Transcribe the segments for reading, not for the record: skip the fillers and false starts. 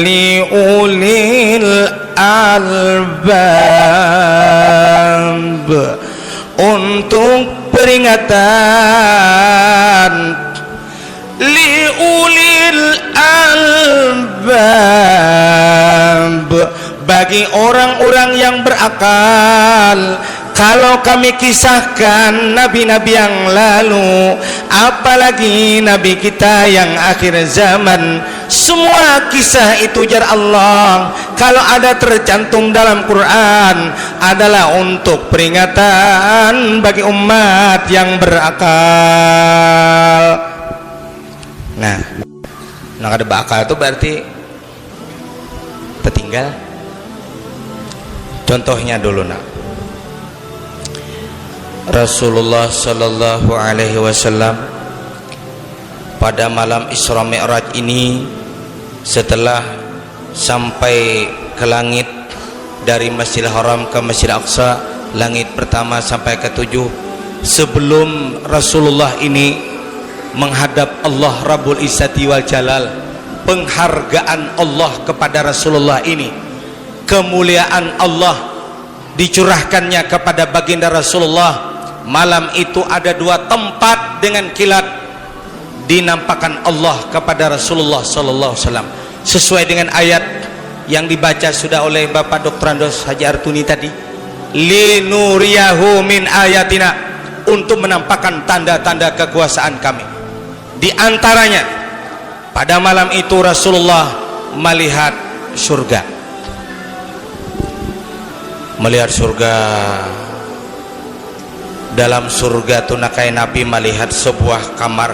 liulil albab, untuk peringatan liulil albab, bagi orang-orang yang berakal. Kalau kami kisahkan nabi-nabi yang lalu, apalagi nabi kita yang akhir zaman, semua kisah itu jar Allah, kalau ada tercantum dalam Quran, adalah untuk peringatan bagi umat yang berakal. Nah ada berakal itu berarti tertinggal. Contohnya dulu Rasulullah sallallahu alaihi wasallam pada malam Isra Mi'raj ini, setelah sampai ke langit dari Masjidil Haram ke Masjidil Aqsa, langit pertama sampai ke 7, sebelum Rasulullah ini menghadap Allah Rabbul Izzati wal Jalal, penghargaan Allah kepada Rasulullah ini, kemuliaan Allah dicurahkannya kepada baginda Rasulullah. Malam itu ada 2 tempat dengan kilat dinampakkan Allah kepada Rasulullah sallallahu alaihi wasallam, sesuai dengan ayat yang dibaca sudah oleh Bapak Dr. Andos Haji Artuni tadi, linuriyahu min ayatina, untuk menampakkan tanda-tanda kekuasaan kami. Di antaranya pada malam itu Rasulullah melihat surga. Melihat surga. Dalam surga tunakai Nabi melihat sebuah kamar,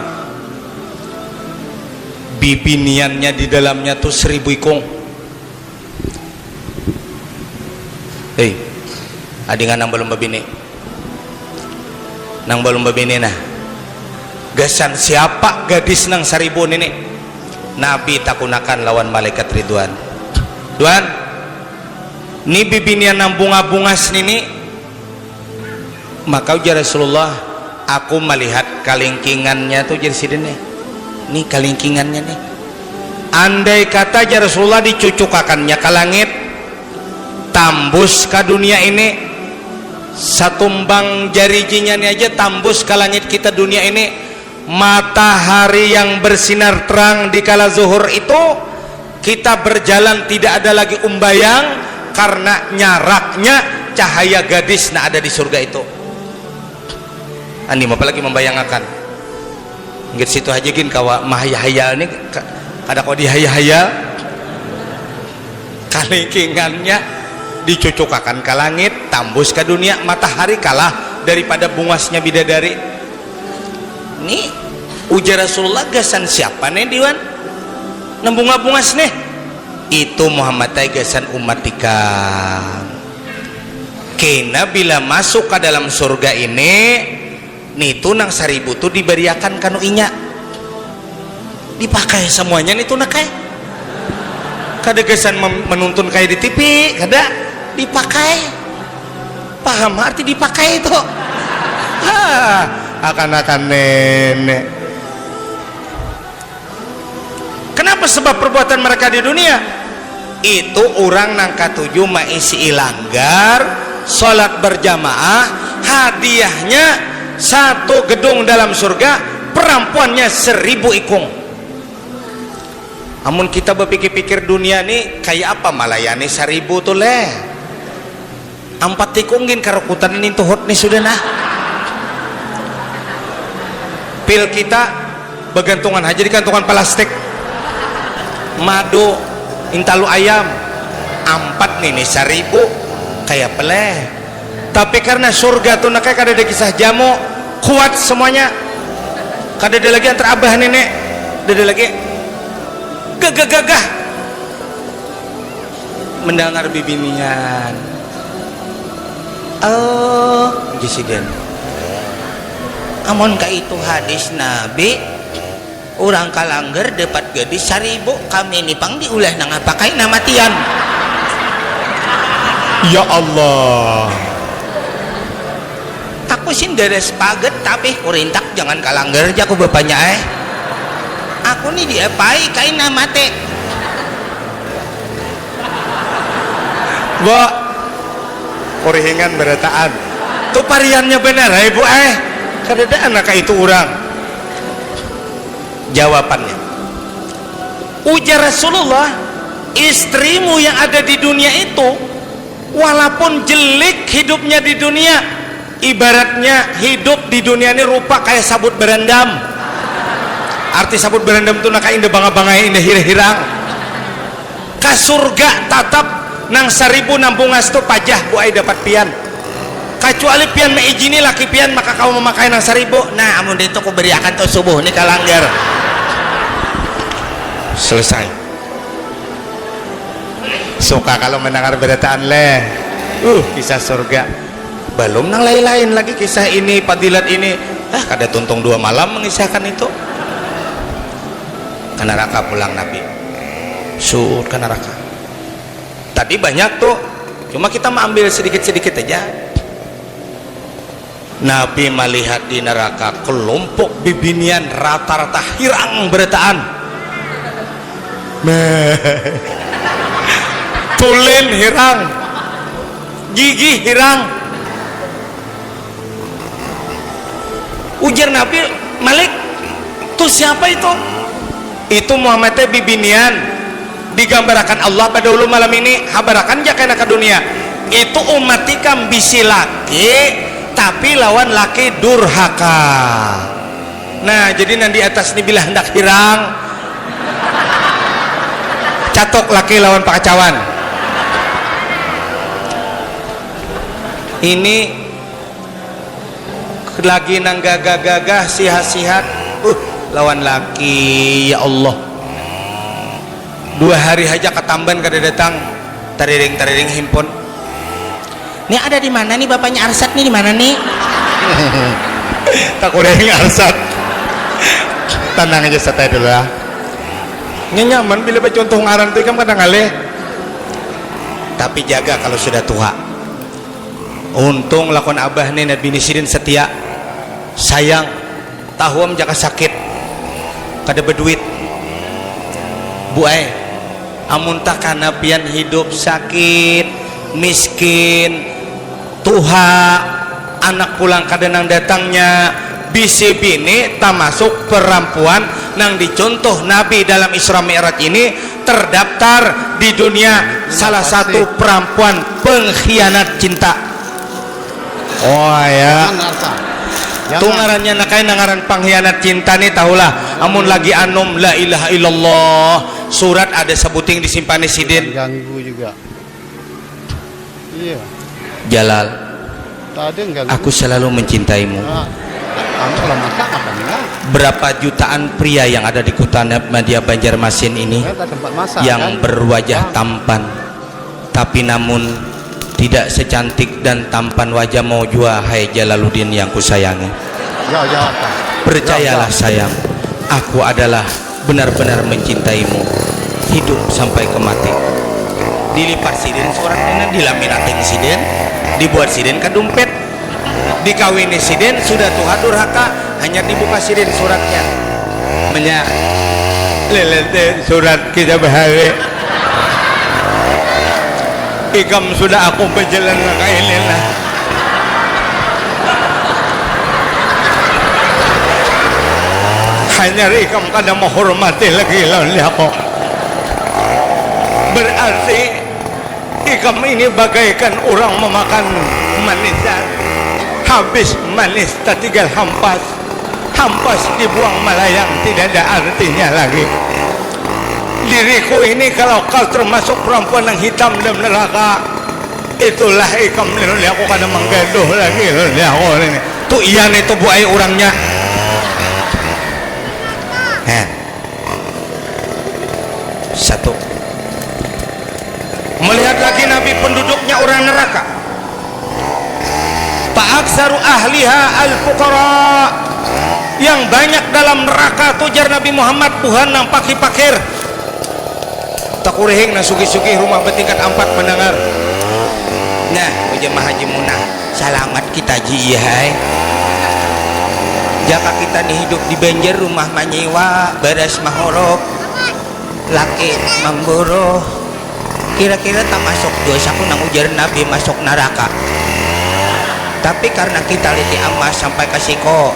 bibiniannya di dalamnya tuh 1000 ikung. Adingan nang belum babini, nang belum babini nah, gasan siapa gadis nang 1000 ini? Nabi takunakan lawan malaikat Ridwan. Duan, ni bibinian nang bunga-bungas nini. Maka ujar Rasulullah, aku melihat kalingkingannya tuh jadi sidene. Nih kalingkingannya nih. Andai kata ujar Rasulullah dicucukakannya ke langit, tambus ke dunia ini, satumbang jari-jarinya ini aja tambus ke langit kita dunia ini, matahari yang bersinar terang di kala zuhur itu, kita berjalan tidak ada lagi umbayang karena nyaraknya cahaya gadis nah ada di surga itu. Andi apalagi membayangkan nggak situ aja gin kawa mahayal ini kada kau dihayal kalingkingannya dicucukakan ke langit, tambus ke dunia, matahari kalah daripada bungasnya bidadari. Ini ujar Rasulullah, gasan siapa nih diwan nembunga bungas nih? Itu Muhammad gasan umat ikam. Kena bila masuk ke dalam surga ini, nitu nang 1000 tuh diberiakan kanu inya, dipakai semuanya nitu nakai. Kada gesan menuntun kayak di TV, kada dipakai. Paham arti dipakai itu? Akan-akan nenek. Kenapa sebab perbuatan mereka di dunia? Itu orang nang ka-7 maisi ilanggar, sholat berjamaah, hadiahnya 1 gedung dalam surga, perempuannya 1000 ikung. Amun kita berpikir-pikir dunia nih kayak apa, malayani 1000 tuh leh 4 ikungin karukutan ini tuh hot nih sudah nah. Pil kita bergantungan aja di kantongan plastik, madu intalu ayam 4 nih 1000 kayak peleh. Tapi karena surga tuh nakai kada ada kisah jamu, kuat semuanya, kada ada lagi antar abah nenek, kada ada lagi gagah-gagah mendengar bibinian. Oh gisiden amun ka itu hadis Nabi, orang kalangger dapat gadis 1000, kami nipang diulah nang apakai namatian. Ya Allah, aku sih deres paget tapi kurintak jangan kalangger aja aku bapaknya aku nih diapai kain mate Bo kurihingan berataan tuh pariannya benar ibu kadada anak itu orang jawabannya ujar Rasulullah istrimu yang ada di dunia itu walaupun jelek hidupnya di dunia ibaratnya hidup di dunia ini rupa kayak sabut berendam arti sabut berendam itu naka indah bangga-bangga indah hirang ka surga tatap nang 1000 nampungas tu pajah bu ai dapat pian kecuali pian meijini laki pian maka kau memakai nang 1000 nah amun itu ku beri akan tuh subuh ini kalanggar selesai suka kalau mendengar beritaan leh kisah surga belum nang lain-lain lagi kisah ini fadilat ini kada tuntung 2 malam mengisahkan itu ke neraka pulang Nabi sur ke neraka tadi banyak tuh cuma kita mau ambil sedikit-sedikit aja Nabi melihat di neraka kelompok bibinian rata-rata hirang beritaan tulen hirang gigi hirang ujar Nabi Malik tuh siapa itu Muhammad bibinian digambarkan Allah pada ulu malam ini habarakan jakana ke dunia itu umatikam bisi laki tapi lawan laki durhaka nah jadi nanti atas ini bila hendak hirang catok laki lawan pakacawan ini lagi nang gagah-gagah sihat-sihat lawan laki ya Allah 2 hari aja ketamban kada datang tariring himpun ini ada di mana nih bapaknya Arsat nih di mana nih tak udah Arsat tenang aja santai dulu lah ini nyaman bila contoh ngaran tuh kan kadang ngalih tapi jaga kalau sudah tua untung lakon abah nih Nabi Nisidin setia sayang tahuam jaka sakit kada berduit bu amun tak kana pian hidup sakit miskin tuha anak pulang kadenang datangnya bisi bini termasuk perempuan nang dicontoh Nabi dalam Isra Mi'raj ini terdaftar di dunia salah satu perempuan pengkhianat cinta oh ya tuh ngarannya nakai nangaran pengkhianat cinta nih tahulah amun lagi anum la ilaha illallah surat ada sebuting disimpan di sidin ganggu juga iya Jalal aku selalu mencintaimu berapa jutaan pria yang ada di kota Media Banjarmasin ini yang berwajah tampan tapi namun tidak secantik dan tampan wajah Maujua hai Jalaluddin yang kusayangi percayalah sayang aku adalah benar-benar mencintaimu hidup sampai ke mati dilipat sidin suratnya dilaminating sidin dibuat sidin ke dompet dikawini sidin sudah tuha durhaka hanya dibuka sidin suratnya menya lelete surat kita bahaya ikam sudah aku berjalan kainin lah hanya ikam kada menghormati lagi lawan aku berarti ikam ini bagaikan orang memakan manisan habis manis tak tinggal hampas dibuang melayang tidak ada artinya lagi diriku ini kalau kau termasuk perempuan yang hitam dalam neraka itulah ikam ini aku kada menggaduh lagi aku ini tuh iyan itu buai orangnya satu melihat lagi Nabi penduduknya orang neraka fa'aksaru ahliha al-fuqara yang banyak dalam neraka tujar Nabi Muhammad Tuhan nang pakir-pakir takurihing na sugi-sugi rumah bertingkat 4 mendengar nah jemaah haji munah selamat kita ji hai jika kita nih hidup di banjir rumah manyewa beres mahorok laki memburu kira-kira tak masuk dosa pun nang ujar Nabi masuk neraka. Tapi karena kita liti amas sampai ke siko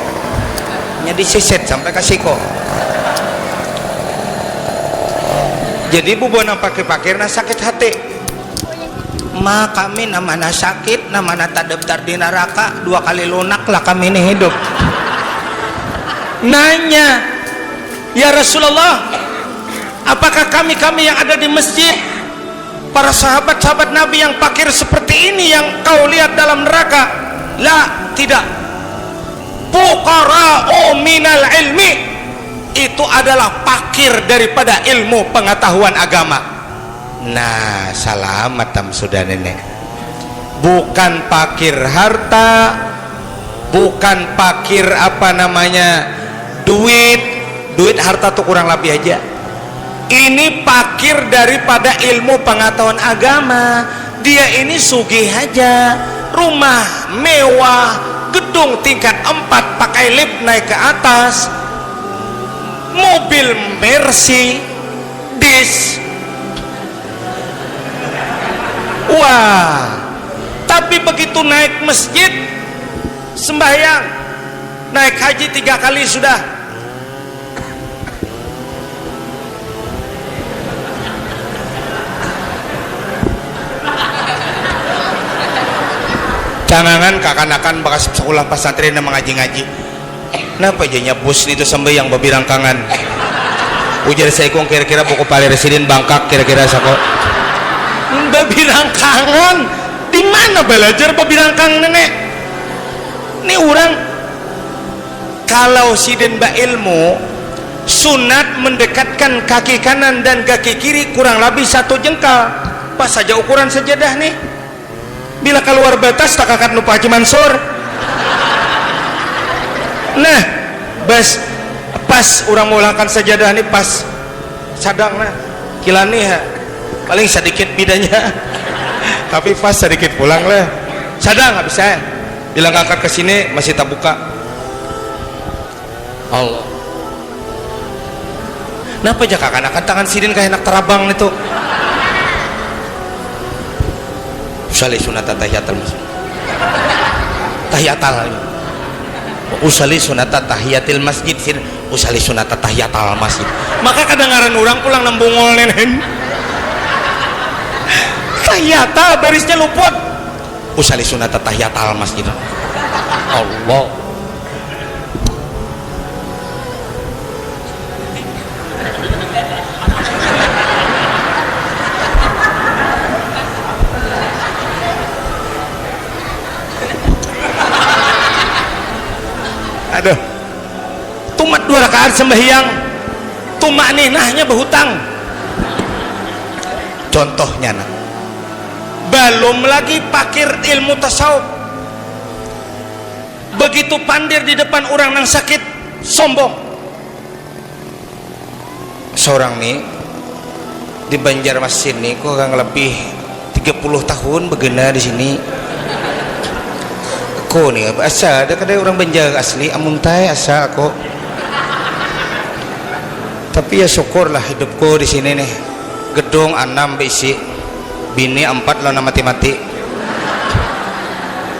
jadi siset sampai ke siko, jadi bubona pakir-pakirna sakit hati. Kami namanya sakit, namanya tak daftar di neraka, 2 kali lunak lah kami ini hidup. Nanya, ya Rasulullah, apakah kami yang ada di masjid, para sahabat-sahabat Nabi yang pakir seperti ini yang kau lihat dalam neraka? La, tidak. Fuqara'u minal ilmi, itu adalah pakir daripada ilmu pengetahuan agama. Nah, selamat tam sudah nenek. Bukan pakir harta, bukan pakir apa namanya duit harta tuh kurang lebih aja. Ini pakir daripada ilmu pengetahuan agama. Dia ini sugih aja, rumah mewah, gedung tingkat 4 pakai lift naik ke atas, mobil Mercedes. Wah, tapi begitu naik masjid sembahyang, naik haji 3 kali sudah. Jangan kakanakan bakas sekolah pesantren yang mengaji-ngaji. Kenapa jadinya bus itu sembahyang babirangkangan? Ujar saya kong kira-kira buku pali residen Bangkak kira-kira sako. Babirangkangan di mana belajar babirangkang nenek? Ini orang kalau siden ba ilmu sunat mendekatkan kaki kanan dan kaki kiri kurang lebih 1 jengkal. Pas saja ukuran sajadah nih. Bila keluar batas tak akan lupa Haji Mansur. Nah, pas orang mengulangkan sajadah nih pas sadang nah kilani ha paling sedikit bedanya. Tapi pas sedikit pulang lah sadang nggak bisa bilang angkat ke sini masih tak buka. Allah, kenapa aja kakak tangan sidin kayak enak terabang itu. Usali sunata tahiyatul masjid, tahiyatal usali sunata tahiyatil masjid, usali sunata tahiyatal masjid. Maka kadang-kadang orang pulang nembungol nenen tahiyata barisnya luput, usali sunata tahiyatal masjid. Allah, aduh, tumat 2 rakaat sembahyang, tumak ninahnya berhutang. Contohnya nak, belum lagi pakir ilmu tasawuf, begitu pandir di depan orang yang sakit sombong. Seorang nih di Banjarmasin nih kok kurang lebih 30 tahun begena di sini. Aku nih asa ada kadang orang Banjar asli amun tai asa aku. Tapi ya syukurlah hidupku di sini nih. Gedung 6 bisi, bini 4 lana mati-mati.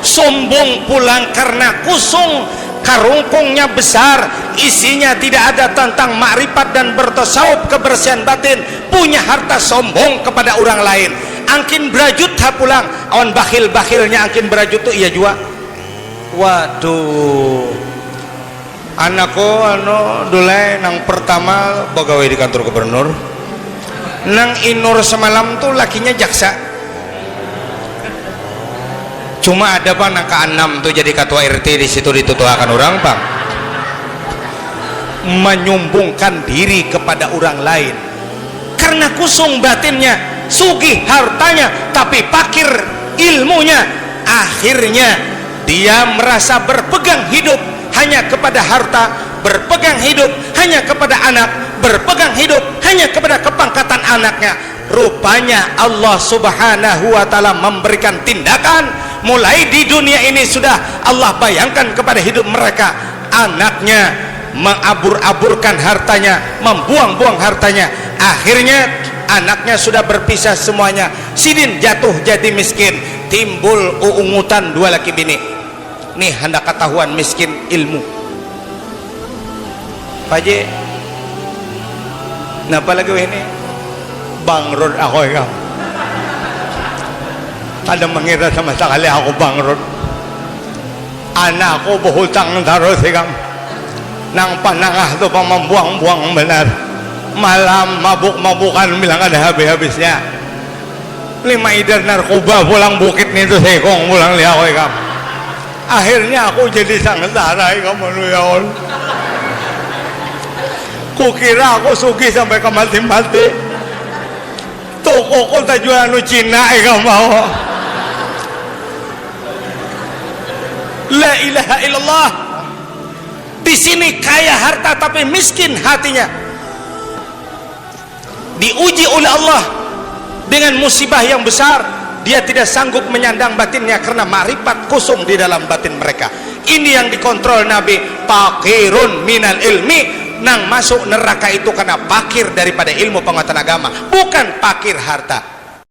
Sombong pulang karena kusung, karungkungnya besar, isinya tidak ada tentang makrifat dan bertasawuf kebersihan batin, punya harta sombong kepada orang lain. Angkin berajut ha pulang, awan bakhil-bakhilnya angkin berajut tuh iya jua. Waduh, anakku dulai nang pertama pegawai di kantor gubernur, nang inur semalam tuh lakinya jaksa. Cuma ada bang nang ke-6 tuh jadi ketua RT di situ ditutuakan orang bang, menyumbungkan diri kepada orang lain karena kusung batinnya, sugih hartanya tapi pakir ilmunya. Akhirnya dia merasa berpegang hidup hanya kepada harta, berpegang hidup hanya kepada anak, berpegang hidup hanya kepada kepangkatan anaknya. Rupanya Allah subhanahu wa ta'ala memberikan tindakan mulai di dunia ini sudah Allah bayangkan kepada hidup mereka. anaknya mengabur-aburkan hartanya, membuang-buang hartanya, akhirnya anaknya sudah berpisah semuanya, sidin jatuh jadi miskin, timbul uungutan dua laki bini. Nih hendak ketahuan miskin ilmu Pak Haji. Napa lagi ini bangrut aku ya, kada mengira sama sekali aku bangrut. Anakku berhutang terus ya, nang panangah tu pang membuang-buang benar, malam mabuk-mabukan bilang ada habis-habisnya. 5 idar narkoba pulang bukit nih tuh sekong pulang lihat aku ya. Akhirnya aku jadi sengsara ya kamu ya Allah. Kukira aku sugi sampai ke mati-mati. Toko ko jual anu Cina ya kamu. La ilaha illallah. Di sini kaya harta tapi miskin hatinya. Diuji oleh Allah dengan musibah yang besar, dia tidak sanggup menyandang batinnya karena makrifat kosong di dalam batin mereka. Ini yang dikontrol Nabi, fakirun minal ilmi. Nang masuk neraka itu karena fakir daripada ilmu pengetahuan agama, bukan fakir harta.